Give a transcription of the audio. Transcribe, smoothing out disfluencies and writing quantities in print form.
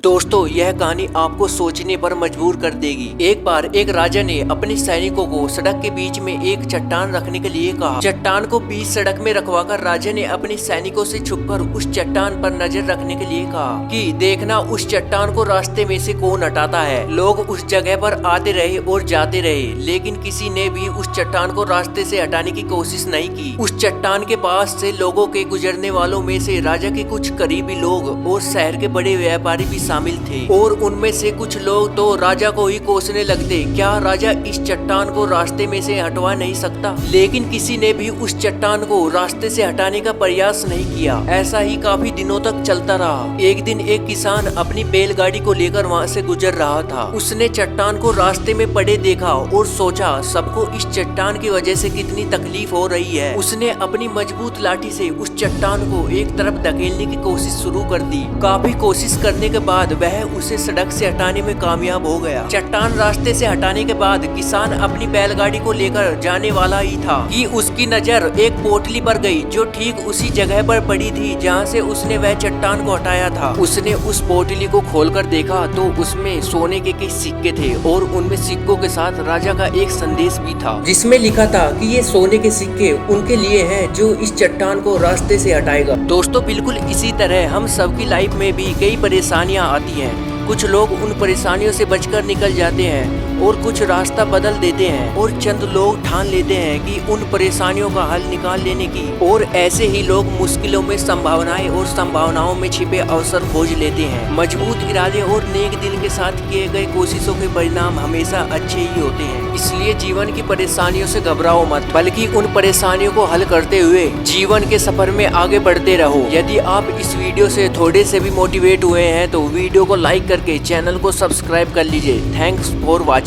दोस्तों यह कहानी आपको सोचने पर मजबूर कर देगी। एक बार एक राजा ने अपने सैनिकों को सड़क के बीच में एक चट्टान रखने के लिए कहा। चट्टान को बीच सड़क में रखवाकर राजा ने अपने सैनिकों से छुपकर उस चट्टान पर नजर रखने के लिए कहा कि देखना उस चट्टान को रास्ते में से कौन हटाता है। लोग उस जगह पर आते रहे और जाते रहे, लेकिन किसी ने भी उस चट्टान को रास्ते से हटाने की कोशिश नहीं की। उस चट्टान के पास से लोगों के गुजरने वालों में से राजा के कुछ करीबी लोग और शहर के बड़े व्यापारी भी शामिल थे, और उनमें से कुछ लोग तो राजा को ही कोसने लगते, क्या राजा इस चट्टान को रास्ते में से हटवा नहीं सकता। लेकिन किसी ने भी उस चट्टान को रास्ते से हटाने का प्रयास नहीं किया। ऐसा ही काफी दिनों तक चलता रहा। एक दिन एक किसान अपनी बैलगाड़ी को लेकर वहाँ से गुजर रहा था। उसने चट्टान को रास्ते में पड़े देखा और सोचा सबको इस चट्टान की वजह से कितनी तकलीफ हो रही है। उसने अपनी मजबूत लाठी से उस चट्टान को एक तरफ धकेलने की कोशिश शुरू कर दी। काफी कोशिश करने के बाद वह उसे सड़क से हटाने में कामयाब हो गया। चट्टान रास्ते से हटाने के बाद किसान अपनी बैलगाड़ी को लेकर जाने वाला ही था कि उसकी नजर एक पोटली पर गई जो ठीक उसी जगह पर पड़ी थी जहां से उसने वह चट्टान को हटाया था। उसने उस पोटली को खोलकर देखा तो उसमें सोने के कई सिक्के थे और उनमें सिक्कों के साथ राजा का एक संदेश भी था, जिसमें लिखा था कि ये सोने के सिक्के उनके लिए हैं जो इस चट्टान को रास्ते से हटाएगा। दोस्तों बिल्कुल इसी तरह हम सबकी लाइफ में भी कई परेशानियां आती हैं। कुछ लोग उन परेशानियों से बचकर निकल जाते हैं और कुछ रास्ता बदल देते हैं, और चंद लोग ठान लेते हैं कि उन परेशानियों का हल निकाल लेने की, और ऐसे ही लोग मुश्किलों में संभावनाएं और संभावनाओं में छिपे अवसर खोज लेते हैं। मजबूत इरादे और नेक दिल के साथ किए गए कोशिशों के परिणाम हमेशा अच्छे ही होते हैं। इसलिए जीवन की परेशानियों से घबराओ मत, बल्कि उन परेशानियों को हल करते हुए जीवन के सफर में आगे बढ़ते रहो। यदि आप इस वीडियो से थोड़े से भी मोटिवेट हुए हैं तो वीडियो को लाइक करके चैनल को सब्सक्राइब कर लीजिए। Thanks for watching.